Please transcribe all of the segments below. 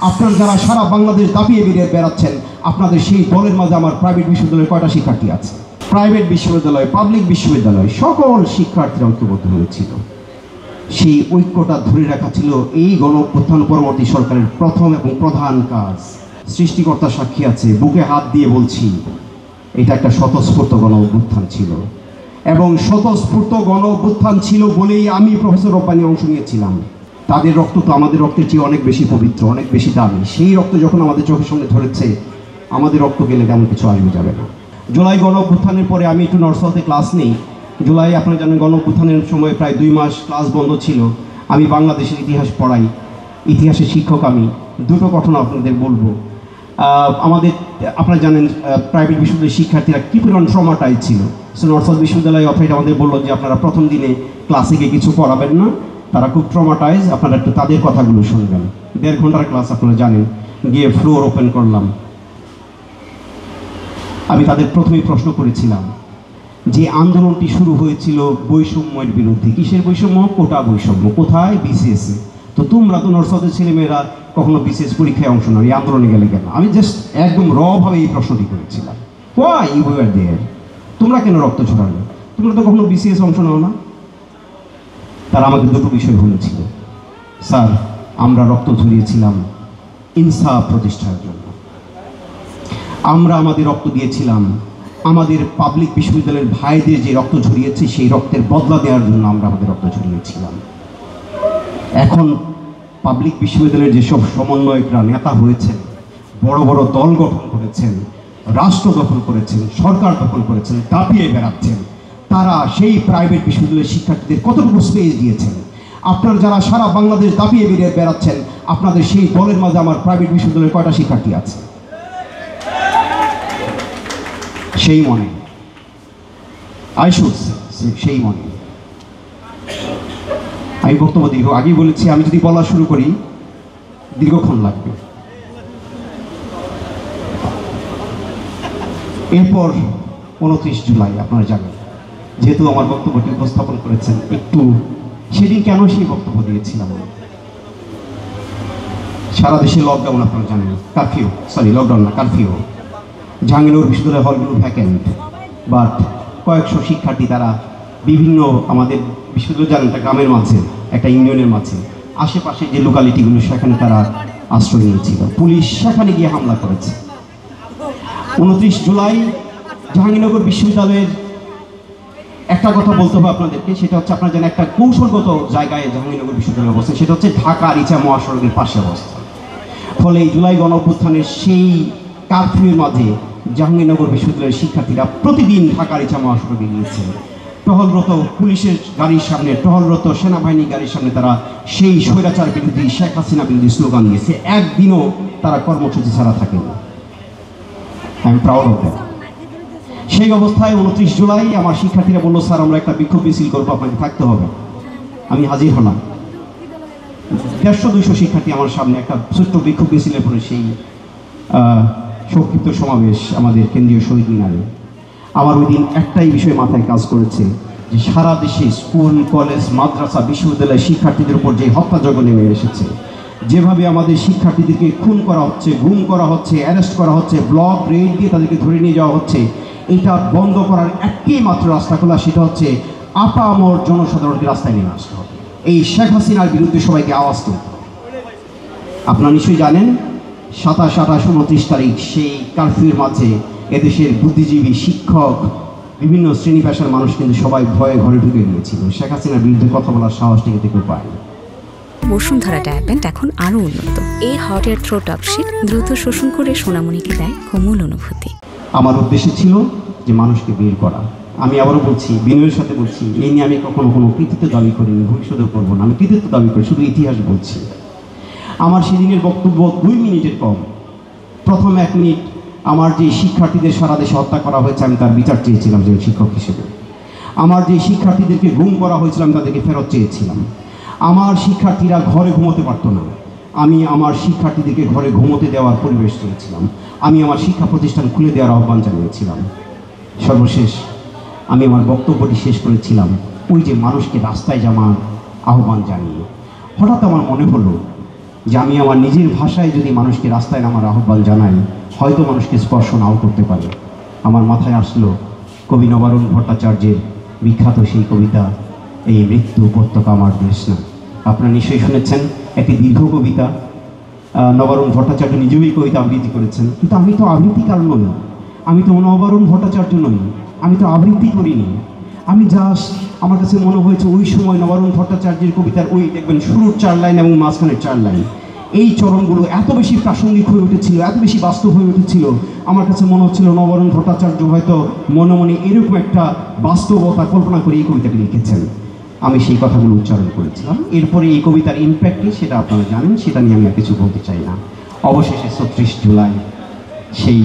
আপনার যারা সারা বাংলাদেশ দাপিয়ে বেরিয়ে বেড়াচ্ছেন, আপনাদের সেই দলের মাঝে আমার প্রাইভেট বিশ্ববিদ্যালয়ের কয়টা শিক্ষার্থী আছে? প্রাইভেট বিশ্ববিদ্যালয়, পাবলিক বিশ্ববিদ্যালয়, সকল শিক্ষার্থীরা ঐক্যবদ্ধ হয়েছিল। সেই ঐক্যটা ধরে রাখা ছিল এই গণঅভ্যুত্থান পরবর্তী সরকারের প্রথম এবং প্রধান কাজ। সৃষ্টিকর্তা সাক্ষী আছে, বুকে হাত দিয়ে বলছি, এটা একটা স্বতঃস্ফূর্ত গণঅভ্যুত্থান ছিল, এবং স্বতঃস্ফূর্ত গণঅভ্যুত্থান ছিল বলেই আমি প্রফেসর রব্বানী অংশ নিয়েছিলাম। তাদের রক্ত তো আমাদের রক্তের চেয়ে অনেক বেশি পবিত্র, অনেক বেশি দামি। সেই রক্ত যখন আমাদের চোখের সামনে ধরেছে, আমাদের রক্ত গেলে তেমন কিছু আসবে যাবে না। জুলাই গণঅভ্যুত্থানের পরে আমি একটু নর্থ সাউথে ক্লাস নেই। জুলাই আপনারা জানেন গণঅভ্যুত্থানের সময় প্রায় 2 মাস ক্লাস বন্ধ ছিল। আমি বাংলাদেশের ইতিহাস পড়াই, ইতিহাসের শিক্ষক আমি। দুটো ঘটনা আপনাদের বলবো। আমাদের আপনারা জানেন প্রাইভেট বিশ্ববিদ্যালয়ের শিক্ষার্থীরা কি পরিমাণ ট্রমাটাইজ ছিল। সো নর্থ সাউথ বিশ্ববিদ্যালয় অথরিটি আমাদের বললো যে আপনারা প্রথম দিনে ক্লাসে গিয়ে কিছু পড়াবেন না, তারা খুব ট্রমাটাইজ, আপনারা একটু তাদের কথাগুলো শুনবেন। 1.5 ঘন্টার ক্লাস আপনারা জানেন। গিয়ে ফ্লোর ওপেন করলাম। আমি তাদের প্রথমেই প্রশ্ন করেছিলাম যে আন্দোলনটি শুরু হয়েছিল বৈষম্যের বিরুদ্ধে। কিসের বৈষম্য? কোটা বৈষম্য। কোথায়? বিসিএসে। তো তোমরা তো নর্থ সাউথের ছেলেমেয়েরা কখনো বিসিএস পরীক্ষায় অংশ নাও, এই আন্দোলনে গেলে কেন? আমি জাস্ট একদম ভাবে এই প্রশ্নটি করেছিলাম, ওয়াই ইউ ওয়্যার দেয়ার, তোমরা কেন রক্ত ছড়ালে? তোমরা তো কখনো বিসিএস অংশ নাও না। তারা আমাকে দুটো বিষয় বলেছিল, স্যার আমরা রক্ত ঝরিয়েছিলাম ইনসাফ প্রতিষ্ঠার জন্য, আমরা আমাদের রক্ত দিয়েছিলাম আমাদের পাবলিক বিশ্ববিদ্যালয়ের ভাইদের যে রক্ত ঝরিয়েছে সেই রক্তের বদলা দেওয়ার জন্য আমরা আমাদের রক্ত ঝরিয়েছিলাম। এখন পাবলিক বিশ্ববিদ্যালয়ের যেসব সমন্বয়করা নেতা হয়েছেন, বড় বড় দল গঠন করেছেন, রাষ্ট্র দখল করেছেন, সরকার দখল করেছেন, দাপিয়ে বেড়াচ্ছেন, তারা সেই প্রাইভেট বিশ্ববিদ্যালয়ের শিক্ষার্থীদের কতটুকু স্পেস দিয়েছেন? আপনার যারা সারা বাংলাদেশ দাপিয়ে বেরিয়ে বেড়াচ্ছেন, আপনাদের সেই দলের মাঝে আমার প্রাইভেট বিশ্ববিদ্যালয়ের কয়টা শিক্ষার্থী আছে? সেই মনে সেই মনে আমি বক্তব্য আগেই বলেছি, আমি যদি বলা শুরু করি দীর্ঘক্ষণ লাগবে। এরপর 29 জুলাই আপনারা জানেন, যেহেতু আমার বক্তব্যটি উপস্থাপন করেছেন, একটু সেদিন কেন সেই বক্তব্য দিয়েছিলাম। সারা দেশে লকডাউন, আপনারা জানেন, লকডাউন না, কারফিউ। জাহাঙ্গীরনগর বিশ্ববিদ্যালয় হলগুলো ভ্যাকেন্ট, বাট কয়েকশো শিক্ষার্থী তারা বিভিন্ন আমাদের বিশ্ববিদ্যালয় জানেন, একটা গ্রামের মাঝে, একটা ইউনিয়নের মাঝে, আশেপাশে যে লোকালিটিগুলো সেখানে তারা আশ্রয় নিয়েছিল। পুলিশ সেখানে গিয়ে হামলা করেছে। 29 জুলাই জাহাঙ্গীরনগর বিশ্ববিদ্যালয়ের একটা কথা বলতে হবে আপনাদেরকে, সেটা হচ্ছে আপনারা জানেন একটা কৌশলগত জায়গায় জাহাঙ্গীরনগর বিশ্ববিদ্যালয় অবস্থান, সেটা হচ্ছে ঢাকা রিচা মহাসড়কের পাশে অবস্থান। ফলে এই জুলাই গণঅভ্যুত্থানের সেই কারফিউর মাঝে জাহাঙ্গীরনগর বিশ্ববিদ্যালয়ের শিক্ষার্থীরা প্রতিদিন ঢাকা রিচা মহাসড়কে গিয়েছে। টহলরত পুলিশের গাড়ির সামনে, টহলরত সেনাবাহিনী গাড়ির সামনে তারা সেই স্বৈরাচার বিরোধী, শেখ হাসিনা বিরোধী স্লোগান দিয়েছে। একদিনও তারা কর্মসূচি ছাড়া থাকেনি। I am proud of that. সেই অবস্থায় 29 জুলাই আমার শিক্ষার্থীরা বললো, স্যার আমরা একটা বিক্ষোভ মিছিল করবো, আপনাকে থাকতে হবে। আমি হাজির হলাম। 150-200 শিক্ষার্থী আমার সামনে একটা ছোট্ট বিক্ষোভ মিছিলের পরে সেই সংক্ষিপ্ত সমাবেশ আমাদের কেন্দ্রীয় শহীদ মিনারে। আমার ওই দিন একটাই বিষয় মাথায় কাজ করেছে, যে সারা দেশে স্কুল, কলেজ, মাদ্রাসা, বিশ্ববিদ্যালয়ের শিক্ষার্থীদের উপর যে হত্যাযজ্ঞ নেমে এসেছে, যেভাবে আমাদের শিক্ষার্থীদেরকে খুন করা হচ্ছে, গুম করা হচ্ছে, অ্যারেস্ট করা হচ্ছে, ব্লক রেড দিয়ে তাদেরকে ধরে নিয়ে যাওয়া হচ্ছে, এটা বন্ধ করার একটাই মাত্র রাস্তা খোলা, সেটা হচ্ছে আপামর জনসাধারণকে রাস্তায় নেমে আসতে হবে। এই শেখ হাসিনার বিরুদ্ধে সবাইকে আওয়াজ তুলতে হবে। আপনারা নিশ্চয়ই জানেন 27, 28, 29 তারিখ সেই কারফিউর মাঝে এদেশের বুদ্ধিজীবী, শিক্ষক, বিভিন্ন শ্রেণী পেশার মানুষ কিন্তু সবাই ভয়ে ঘরে ঢুকে গিয়েছিল। শেখ হাসিনার বিরুদ্ধে কথা বলার সাহস থেকে কেউ পায়নি। বসুন্ধরা ডায়াপেন্ট এখন আরও উন্নত। এই হট এয়ার থ্রো টপশিট দ্রুত শোষণ করে সোনামণিকে দেয় কোমল অনুভূতি। আমার উদ্দেশ্য ছিল যে মানুষকে বের করা। আমি আবারও বলছি, বিনয়ের সাথে বলছি, এই নিয়ে আমি কখনো কোনো কৃতিত্ব দাবি করিনি, ভবিষ্যতেও করবো না। আমি কৃতিত্ব দাবি করি, শুধু ইতিহাস বলছি। আমার সেদিনের বক্তব্য 2 মিনিটের কম। প্রথম 1 মিনিট আমার যে শিক্ষার্থীদের সারা দেশে হত্যা করা হয়েছে, আমি তার বিচার চেয়েছিলাম যে শিক্ষক হিসেবে। আমার যে শিক্ষার্থীদেরকে গুম করা হয়েছিল, আমি তাদেরকে ফেরত চেয়েছিলাম। আমার শিক্ষার্থীরা ঘরে ঘুমোতে পারতো না, আমি আমার শিক্ষার্থীদেরকে ঘরে ঘুমোতে দেওয়ার পরিবেশ চেয়েছিলাম। আমি আমার শিক্ষা প্রতিষ্ঠান খুলে দেওয়ার আহ্বান জানিয়েছিলাম। সর্বশেষ আমি আমার বক্তব্যটি শেষ করেছিলাম ওই যে মানুষকে রাস্তায় যাওয়ার আহ্বান জানিয়ে। হঠাৎ আমার মনে হলো যে আমি আমার নিজের ভাষায় যদি মানুষকে রাস্তায় নামার আহ্বান জানাই, হয়তো মানুষকে স্পর্শ নাও করতে পারে। আমার মাথায় আসলো কবি নবারুণ ভট্টাচার্যের বিখ্যাত সেই কবিতা, এই মৃত্যু উপত্যকা আমার দেশ না। আপনারা নিশ্চয়ই শুনেছেন, একটি দীর্ঘ কবিতা। নবারুণ ভট্টাচার্য নিজেও এই কবিতা আবৃত্তি করেছেন, কিন্তু আমি তো আবৃত্তিকার নই, আমি তো নবারুণ ভট্টাচার্য নই, আমি তো আবৃত্তি করিনি। আমি জাস্ট, আমার কাছে মনে হয়েছে ওই সময় নবারুণ ভট্টাচার্যের কবিতার ওই দেখবেন শুরুর 4 লাইন এবং মাঝখানের 4 লাইন, এই চরণগুলো এত বেশি প্রাসঙ্গিক হয়ে উঠেছিল, এত বেশি বাস্তব হয়ে উঠেছিল, আমার কাছে মনে হচ্ছিল নবারুণ ভট্টাচার্য হয়তো মনে মনে এরকম একটা বাস্তবতা কল্পনা করে এই কবিতাটি লিখেছেন। আমি সেই কথাগুলো উচ্চারণ করেছিলাম। এরপরে এই কবিতার ইম্প্যাক্ট কী সেটা আপনারা জানেন, সেটা নিয়ে আমি আর কিছু বলতে চাই না। অবশেষে ৩৬ জুলাই সেই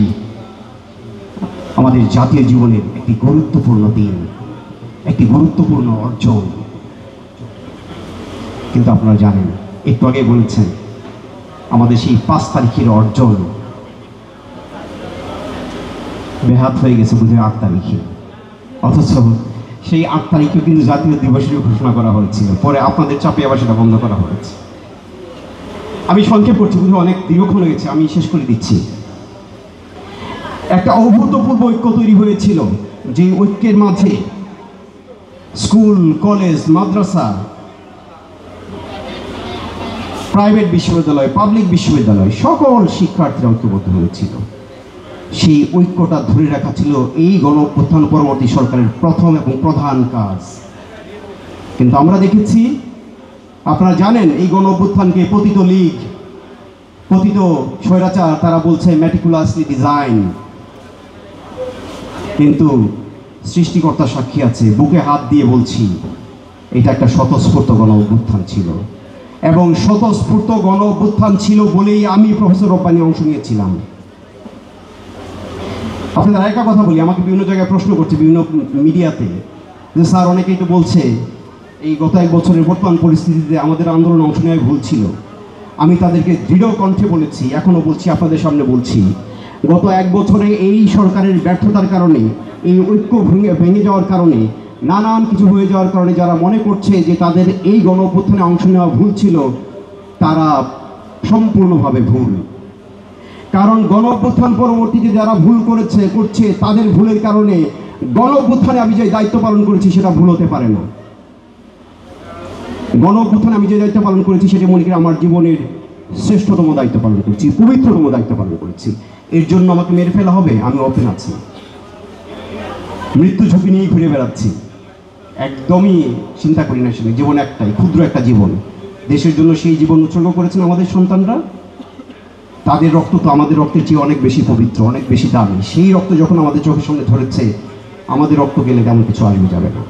আমাদের জাতীয় জীবনের একটি গুরুত্বপূর্ণ দিন, একটি গুরুত্বপূর্ণ অর্জন। কিন্তু আপনারা জানেন, একটু আগে বলেছেন আমাদের সেই ৫ তারিখের অর্জন বেহাত হয়ে গেছে বুঝে ৮ তারিখে, অথচ সেই ৮ তারিখে কিন্তু জাতীয় দিবসের ঘোষণা করা হয়েছিল, পরে আপনাদের চাপে আবার সেটা বন্ধ করা হয়েছে। আমি সংক্ষেপ করছি, বুঝে অনেক দীর্ঘক্ষণ হয়েছে, আমি শেষ করে দিচ্ছি। একটা অভূতপূর্ব ঐক্য তৈরি হয়েছিল, যে ঐক্যের মাঝে স্কুল, কলেজ, মাদ্রাসা, প্রাইভেট বিশ্ববিদ্যালয়, পাবলিক বিশ্ববিদ্যালয়, সকল শিক্ষার্থীরা ঐক্যবদ্ধ হয়েছিল। সেই ঐক্যটা ধরে রাখা ছিল এই গণ-অভ্যুত্থান পরবর্তী সরকারের প্রথম এবং প্রধান কাজ। কিন্তু আমরা দেখেছি, আপনারা জানেন, এই গণ-অভ্যুত্থানকে পতিত লীগ, পতিত স্বৈরাচার তারা বলছে ম্যাটিকুলাসলি ডিজাইন, কিন্তু সৃষ্টিকর্তা সাক্ষী আছে, বুকে হাত দিয়ে বলছি এটা একটা স্বতঃস্ফূর্ত গণ-অভ্যুত্থান ছিল। এবং স্বতঃস্ফূর্ত গণ-অভ্যুত্থান ছিল বলেই আমি প্রফেসর রব্বানী অংশ নিয়েছিলাম। আপনাদের আরেকটা কথা বলি, আমাকে বিভিন্ন জায়গায় প্রশ্ন করছে, বিভিন্ন মিডিয়াতে, যে স্যার অনেকেই তো বলছে এই গত 1 বছরের বর্তমান পরিস্থিতিতে আমাদের আন্দোলন অংশ নেওয়া ভুল ছিল। আমি তাদেরকে দৃঢ় কণ্ঠে বলেছি, এখনও বলছি, আপনাদের সামনে বলছি, গত 1 বছরে এই সরকারের ব্যর্থতার কারণে, এই ঐক্য ভেঙে যাওয়ার কারণে, নানান কিছু হয়ে যাওয়ার কারণে যারা মনে করছে যে তাদের এই গণ-অভ্যুত্থানে অংশ নেওয়া ভুল ছিল, তারা সম্পূর্ণভাবে ভুল। কারণ গণ-অভ্যুত্থান পরবর্তীতে যারা ভুল করছে তাদের ভুলের কারণে গণ-অভ্যুত্থানে আমি যে দায়িত্ব পালন করেছি সেটা ভুল হতে পারে না। গণ-অভ্যুত্থানে আমি যে দায়িত্ব পালন করেছি সেটা মনে করি আমার জীবনের শ্রেষ্ঠতম দায়িত্ব পালন করেছি, পবিত্রতম দায়িত্ব পালন করেছি। এর জন্য আমাকে মেরে ফেলা হবে, আমি ওপেন আছি, মৃত্যু ঝুঁকি নিয়ে ঘুরে বেড়াচ্ছি, একদমই চিন্তা করি না। সেটা জীবন একটাই, ক্ষুদ্র একটা জীবন, দেশের জন্য সেই জীবন উৎসর্গ করেছেন আমাদের সন্তানরা। তাদের রক্ত তো আমাদের রক্তের চেয়ে অনেক বেশি পবিত্র, অনেক বেশি দামি। সেই রক্ত যখন আমাদের চোখের সামনে ধরেছে, আমাদের রক্ত গেলে তেমন কিছু আসবে যাবে না।